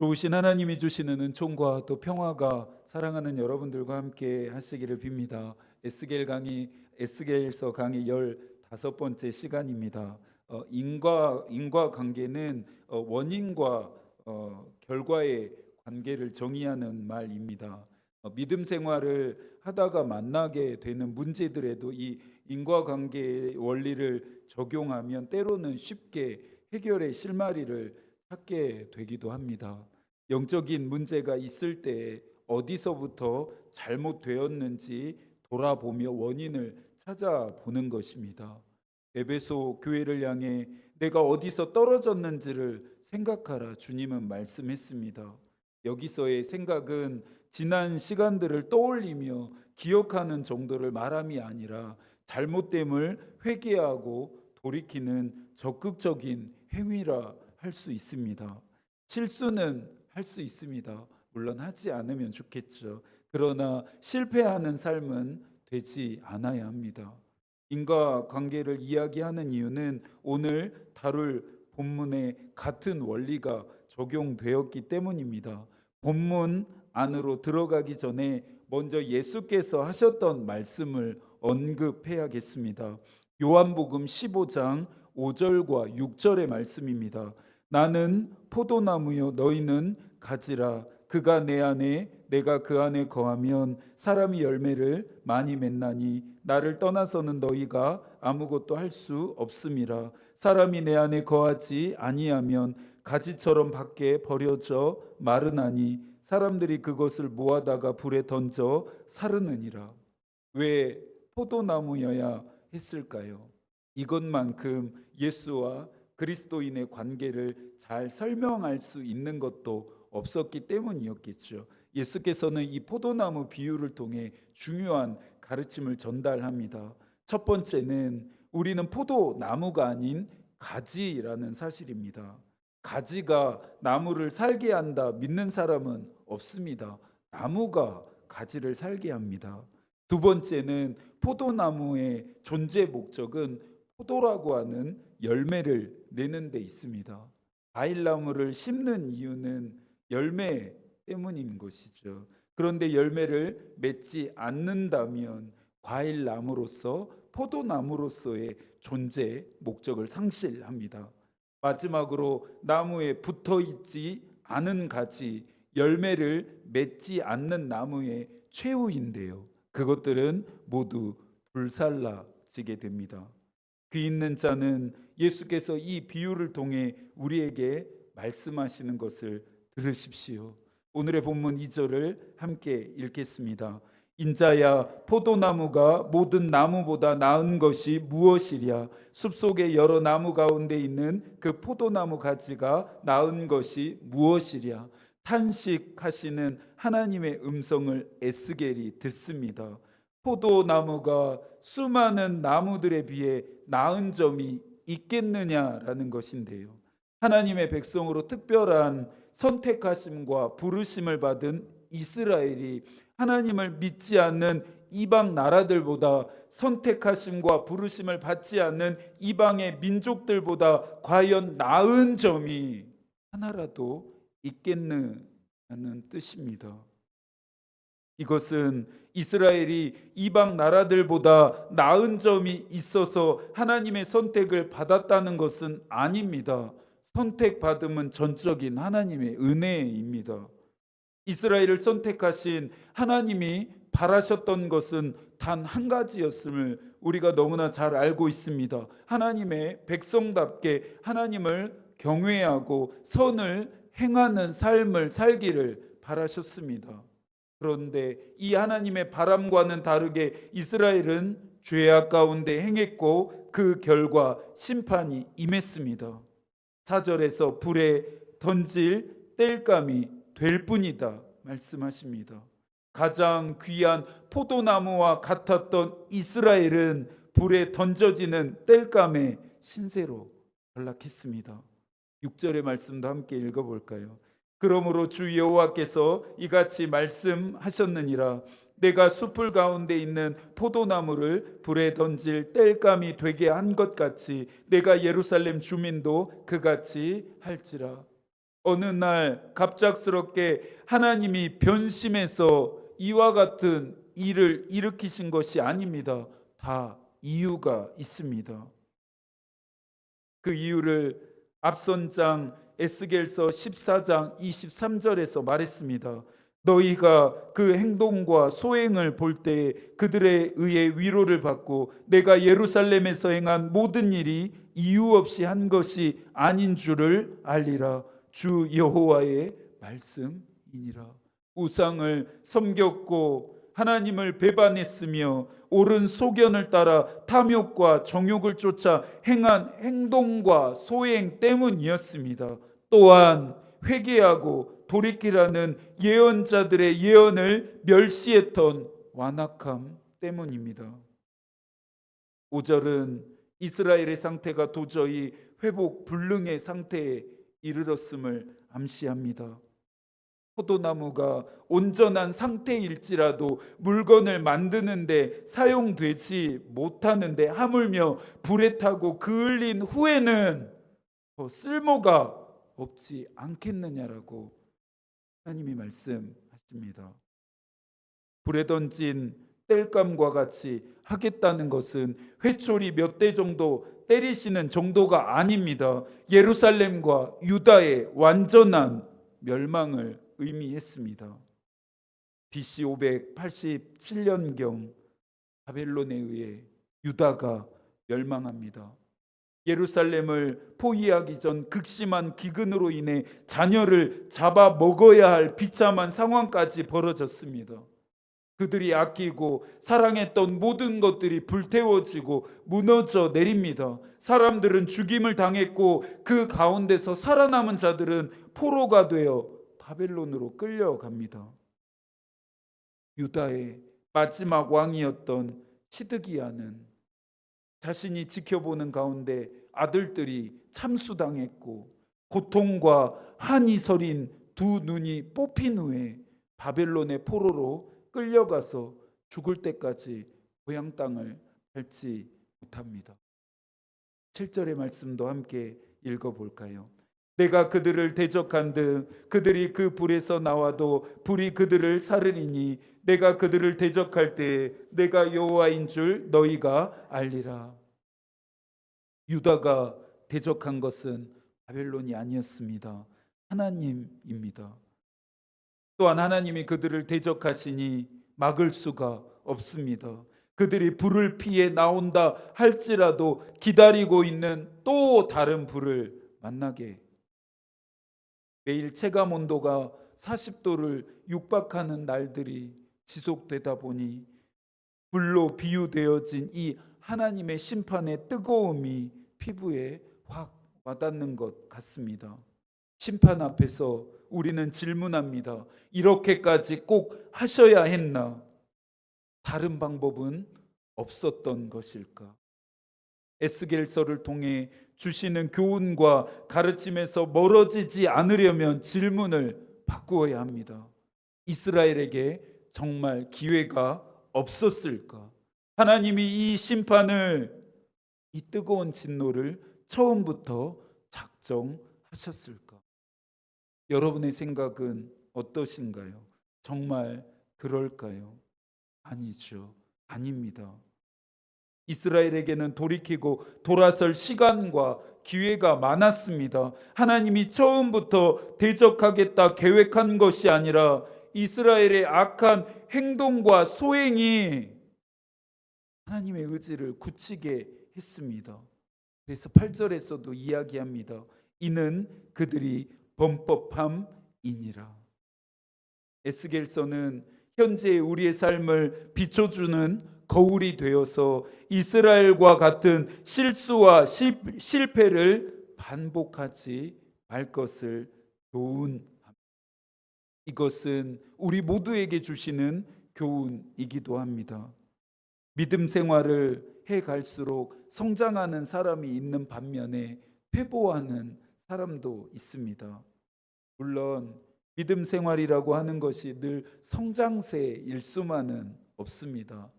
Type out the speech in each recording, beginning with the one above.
좋으신 하나님이 주시는 은총과 또 평화가 사랑하는 여러분들과 함께 하시기를 빕니다. 에스겔서 강의 15번째 시간입니다. 인과 관계는 원인과 결과의 관계를 정의하는 말입니다. 믿음 생활을 하다가 만나게 되는 문제들에도 이 인과관계의 원리를 적용하면 때로는 쉽게 해결의 실마리를 찾게 되기도 합니다. 영적인 문제가 있을 때 어디서부터 잘못되었는지 돌아보며 원인을 찾아보는 것입니다. 에베소 교회를 향해 내가 어디서 떨어졌는지를 생각하라 주님은 말씀했습니다. 여기서의 생각은 지난 시간들을 떠올리며 기억하는 정도를 말함이 아니라 잘못됨을 회개하고 돌이키는 적극적인 행위라 할 수 있습니다. 실수는 할 수 있습니다. 물론 하지 않으면 좋겠죠. 그러나 실패하는 삶은 되지 않아야 합니다. 인과관계를 이야기하는 이유는 오늘 다룰 본문에 같은 원리가 적용되었기 때문입니다. 본문 안으로 들어가기 전에 먼저 예수께서 하셨던 말씀을 언급해야겠습니다. 요한복음 15장 5절과 6절의 말씀입니다. 나는 포도나무요 너희는 가지라. 그가 내 안에 내가 그 안에 거하면 사람이 열매를 많이 맺나니 나를 떠나서는 너희가 아무것도 할 수 없음이라. 사람이 내 안에 거하지 아니하면 가지처럼 밖에 버려져 마르나니 사람들이 그것을 모아다가 불에 던져 사르느니라. 왜 포도나무여야 했을까요? 이것만큼 예수와 그리스도인의 관계를 잘 설명할 수 있는 것도 없었기 때문이었겠죠. 예수께서는 이 포도나무 비유를 통해 중요한 가르침을 전달합니다. 첫 번째는 우리는 포도나무가 아닌 가지라는 사실입니다. 가지가 나무를 살게 한다 믿는 사람은 없습니다. 나무가 가지를 살게 합니다. 두 번째는 포도나무의 존재 목적은 포도라고 하는 열매를 내는 데 있습니다. 과일나무를 심는 이유는 열매 때문인 것이죠. 그런데 열매를 맺지 않는다면 과일나무로서 포도나무로서의 존재 목적을 상실합니다. 마지막으로 나무에 붙어 있지 않은 가지, 열매를 맺지 않는 나무의 최후인데요. 그것들은 모두 불살라지게 됩니다. 귀 있는 자는 예수께서 이 비유를 통해 우리에게 말씀하시는 것을 들으십시오. 오늘의 본문 2절을 함께 읽겠습니다. 인자야 포도나무가 모든 나무보다 나은 것이 무엇이랴. 숲속의 여러 나무 가운데 있는 그 포도나무 가지가 나은 것이 무엇이랴. 탄식하시는 하나님의 음성을 에스겔이 듣습니다. 포도나무가 수많은 나무들에 비해 나은 점이 있겠느냐라는 것인데요. 하나님의 백성으로 특별한 선택하심과 부르심을 받은 이스라엘이 하나님을 믿지 않는 이방 나라들보다 선택하심과 부르심을 받지 않는 이방의 민족들보다 과연 나은 점이 하나라도 있겠느냐는 뜻입니다. 이것은 이스라엘이 이방 나라들보다 나은 점이 있어서 하나님의 선택을 받았다는 것은 아닙니다. 선택받음은 전적인 하나님의 은혜입니다. 이스라엘을 선택하신 하나님이 바라셨던 것은 단 한 가지였음을 우리가 너무나 잘 알고 있습니다. 하나님의 백성답게 하나님을 경외하고 선을 행하는 삶을 살기를 바라셨습니다. 그런데 이 하나님의 바람과는 다르게 이스라엘은 죄악 가운데 행했고 그 결과 심판이 임했습니다. 4절에서 불에 던질 땔감이 될 뿐이다 말씀하십니다. 가장 귀한 포도나무와 같았던 이스라엘은 불에 던져지는 땔감의 신세로 전락했습니다. 6절의 말씀도 함께 읽어볼까요? 그러므로 주 여호와께서 이같이 말씀하셨느니라. 내가 숲을 가운데 있는 포도나무를 불에 던질 땔감이 되게 한 것 같이 내가 예루살렘 주민도 그같이 할지라. 어느 날 갑작스럽게 하나님이 변심해서 이와 같은 일을 일으키신 것이 아닙니다. 다 이유가 있습니다. 그 이유를 앞선 장 에스겔서 14장 23절에서 말했습니다. 너희가 그 행동과 소행을 볼 때 그들에 의해 위로를 받고 내가 예루살렘에서 행한 모든 일이 이유 없이 한 것이 아닌 줄을 알리라. 주 여호와의 말씀이니라. 우상을 섬겼고 하나님을 배반했으며 옳은 소견을 따라 탐욕과 정욕을 쫓아 행한 행동과 소행 때문이었습니다. 또한 회개하고 돌이키라는 예언자들의 예언을 멸시했던 완악함 때문입니다. 5절은 이스라엘의 상태가 도저히 회복 불능의 상태에 이르렀음을 암시합니다. 포도나무가 온전한 상태일지라도 물건을 만드는데 사용되지 못하는데 하물며 불에 타고 그을린 후에는 더 쓸모가 없지 않겠느냐라고 하나님이 말씀하십니다. 불에 던진 땔감과 같이 하겠다는 것은 회초리 몇 대 정도 때리시는 정도가 아닙니다. 예루살렘과 유다의 완전한 멸망을 의미했습니다. BC 587년경 바벨론에 의해 유다가 멸망합니다. 예루살렘을 포위하기 전 극심한 기근으로 인해 자녀를 잡아 먹어야 할 비참한 상황까지 벌어졌습니다. 그들이 아끼고 사랑했던 모든 것들이 불태워지고 무너져 내립니다. 사람들은 죽임을 당했고 그 가운데서 살아남은 자들은 포로가 되어 바벨론으로 끌려갑니다. 유다의 마지막 왕이었던 시드기야는 자신이 지켜보는 가운데 아들들이 참수당했고 고통과 한이 서린 두 눈이 뽑힌 후에 바벨론의 포로로 끌려가서 죽을 때까지 고향 땅을 밟지 못합니다. 7절의 말씀도 함께 읽어볼까요? 내가 그들을 대적한듯 그들이 그 불에서 나와도 불이 그들을 사르리니 내가 그들을 대적할 때에 내가 여호와인 줄 너희가 알리라. 유다가 대적한 것은 바벨론이 아니었습니다. 하나님입니다. 또한 하나님이 그들을 대적하시니 막을 수가 없습니다. 그들이 불을 피해 나온다 할지라도 기다리고 있는 또 다른 불을 만나게. 매일 체감 온도가 40도를 육박하는 날들이 지속되다 보니 불로 비유되어진 이 하나님의 심판의 뜨거움이 피부에 확 와닿는 것 같습니다. 심판 앞에서 우리는 질문합니다. 이렇게까지 꼭 하셔야 했나? 다른 방법은 없었던 것일까? 에스겔서를 통해 주시는 교훈과 가르침에서 멀어지지 않으려면 질문을 바꾸어야 합니다. 이스라엘에게 정말 기회가 없었을까? 하나님이 이 심판을, 이 뜨거운 진노를 처음부터 작정하셨을까? 여러분의 생각은 어떠신가요? 정말 그럴까요? 아니죠. 아닙니다. 이스라엘에게는 돌이키고 돌아설 시간과 기회가 많았습니다. 하나님이 처음부터 대적하겠다 계획한 것이 아니라 이스라엘의 악한 행동과 소행이 하나님의 의지를 굳히게 했습니다. 그래서 8절에서도 이야기합니다. 이는 그들이 범법함이니라. 에스겔서는 현재 우리의 삶을 비춰주는 거울이 되어서 이스라엘과 같은 실수와 실패를 반복하지 말 것을 교훈합니다. 이것은 우리 모두에게 주시는 교훈이기도 합니다. 믿음 생활을 해갈수록 성장하는 사람이 있는 반면에 퇴보하는 사람도 있습니다. 물론 믿음 생활이라고 하는 것이 늘 성장세일 수만은 없습니다.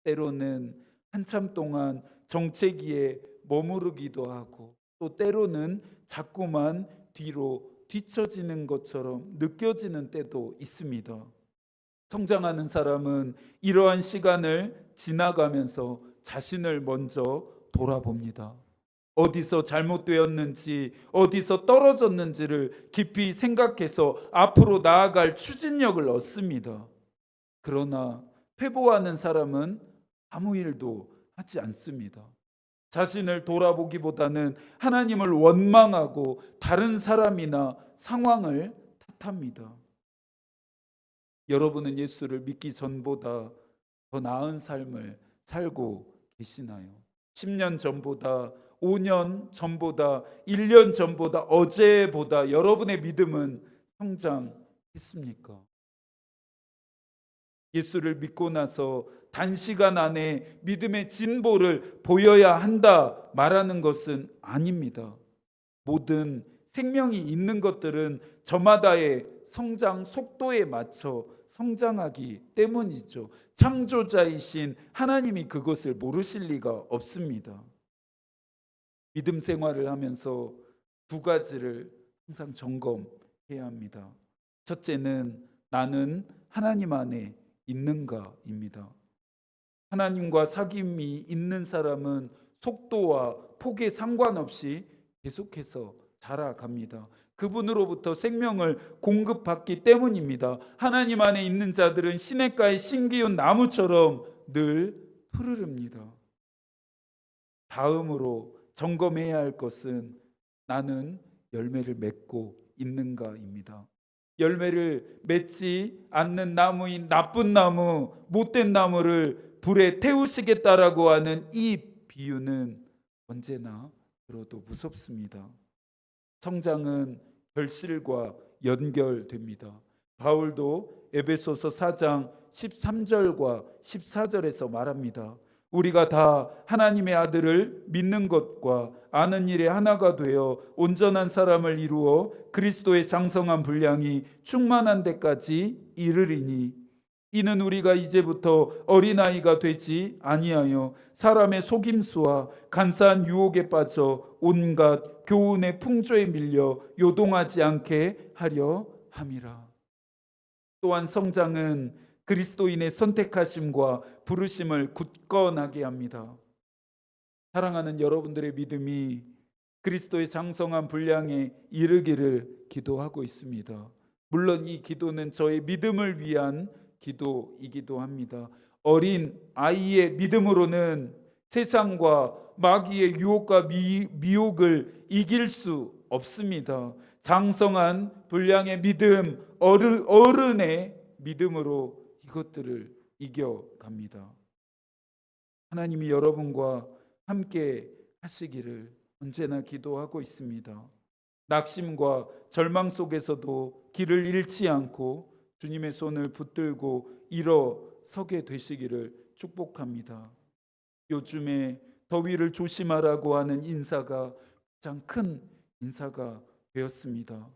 때로는 한참 동안 정체기에 머무르기도 하고 또 때로는 자꾸만 뒤로 뒤처지는 것처럼 느껴지는 때도 있습니다. 성장하는 사람은 이러한 시간을 지나가면서 자신을 먼저 돌아봅니다. 어디서 잘못되었는지, 어디서 떨어졌는지를 깊이 생각해서 앞으로 나아갈 추진력을 얻습니다. 그러나 회복하는 사람은 아무 일도 하지 않습니다. 자신을 돌아보기보다는 하나님을 원망하고 다른 사람이나 상황을 탓합니다. 여러분은 예수를 믿기 전보다 더 나은 삶을 살고 계시나요? 10년 전보다, 5년 전보다, 1년 전보다, 어제보다 여러분의 믿음은 성장했습니까? 예수를 믿고 나서 단시간 안에 믿음의 진보를 보여야 한다 말하는 것은 아닙니다. 모든 생명이 있는 것들은 저마다의 성장 속도에 맞춰 성장하기 때문이죠. 창조자이신 하나님이 그것을 모르실 리가 없습니다. 믿음 생활을 하면서 두 가지를 항상 점검해야 합니다. 첫째는 나는 하나님 안에 있는가입니다. 하나님과 사귐이 있는 사람은 속도와 폭에 상관없이 계속해서 자라갑니다. 그분으로부터 생명을 공급받기 때문입니다. 하나님 안에 있는 자들은 시냇가의 신기운 나무처럼 늘 푸르릅니다. 다음으로 점검해야 할 것은 나는 열매를 맺고 있는가입니다. 열매를 맺지 않는 나무인 나쁜 나무, 못된 나무를 불에 태우시겠다라고 하는 이 비유는 언제나 들어도 무섭습니다. 성장은 결실과 연결됩니다. 바울도 에베소서 4장 13절과 14절에서 말합니다. 우리가 다 하나님의 아들을 믿는 것과 아는 일에 하나가 되어 온전한 사람을 이루어 그리스도의 장성한 분량이 충만한 데까지 이르리니 이는 우리가 이제부터 어린아이가 되지 아니하여 사람의 속임수와 간사한 유혹에 빠져 온갖 교훈의 풍조에 밀려 요동하지 않게 하려 함이라. 또한 성장은 그리스도인의 선택하심과 부르심을 굳건하게 합니다. 사랑하는 여러분들의 믿음이 그리스도의 장성한 분량에 이르기를 기도하고 있습니다. 물론 이 기도는 저의 믿음을 위한 기도이기도 합니다. 어린 아이의 믿음으로는 세상과 마귀의 유혹과 미혹을 이길 수 없습니다. 장성한 분량의 믿음, 어른의 믿음으로 이것들을 이겨갑니다. 하나님이 여러분과 함께 하시기를 언제나 기도하고 있습니다. 낙심과 절망 속에서도 길을 잃지 않고 주님의 손을 붙들고 일어서게 되시기를 축복합니다. 요즘에 더위를 조심하라고 하는 인사가 가장 큰 인사가 되었습니다.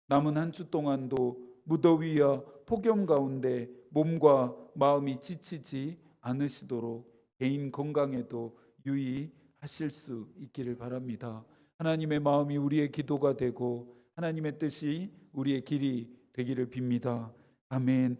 남은 한 주 동안도 무더위와 폭염 가운데 몸과 마음이 지치지 않으시도록 개인 건강에도 유의하실 수 있기를 바랍니다. 하나님의 마음이 우리의 기도가 되고 하나님의 뜻이 우리의 길이 되기를 빕니다. 아멘.